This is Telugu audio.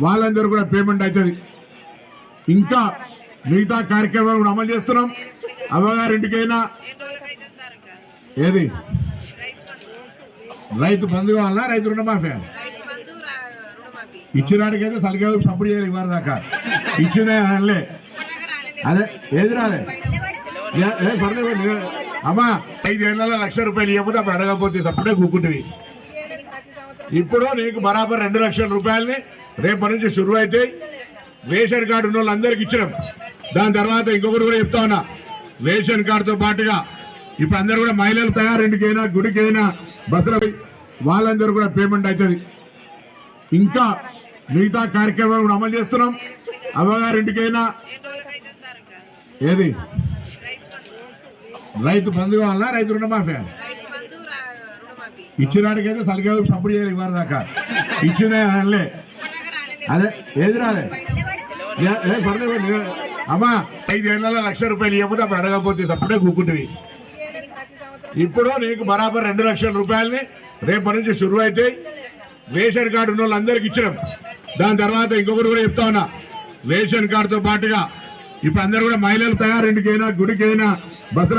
వాళ్ళందరూ కూడా పేమెంట్ అవుతుంది. ఇంకా మిగతా కార్యక్రమాలు కూడా అమలు చేస్తున్నాం. అవ్వగారింటికైనా ఏది రైతు బంధు కావాలా, రైతు రుణమాఫీ ఇచ్చినాడికైతే సరిగ్గా సపోర్ట్ చేయాలి. ఇవ్వరు దాకా ఇచ్చినా అనలే, అదే ఏది రాలే అమ్మా 5 ఏళ్లలో ₹1,00,000 ఇవ్వకపోతే అప్పుడు అడగకపోతే అప్పుడే కూకుంటుంది. ఇప్పుడు నీకు బరాబర్ 2 లక్షల రూపాయలని రేపటి నుంచి షురువు అయితే రేషన్ కార్డు ఉన్న వాళ్ళందరికీ ఇచ్చినాం. దాని తర్వాత ఇంకొకటి కూడా చెప్తా ఉన్నా, రేషన్ కార్డుతో పాటుగా ఇప్పుడు అందరూ కూడా మహిళలు తయారింటికైనా గుడికైనా బస్సుల వాళ్ళందరూ కూడా పేమెంట్ అవుతుంది. ఇంకా మిగతా కార్యక్రమాలు కూడా అమలు చేస్తున్నాం. అవ్వగారింటికైనా ఏది రైతు బంధు కావాలా, రైతు రుణమాఫీ ఇచ్చినాడికైతే సరిగ్గా సపోర్ట్ చేయాలి. ఇవ్వరు దాకా ఇచ్చినా అనలే, అదే ఏది రాలే అమ్మా 5 ఏళ్లలో ₹1,00,000 ఇవ్వకపోతే అప్పుడు అడగకపోతే అప్పుడే కూకుంటుంది. ఇప్పుడు నీకు బరాబర్ 2 లక్షల రూపాయలని రేపటి నుంచి షురువు అయితే రేషన్ కార్డు ఉన్న వాళ్ళందరికీ ఇచ్చినాం. దాని తర్వాత ఇంకొకటి కూడా చెప్తా ఉన్నా, రేషన్ కార్డుతో పాటుగా ఇప్పుడు అందరూ కూడా మహిళలు తయారింటికైనా గుడికైనా బస్సుల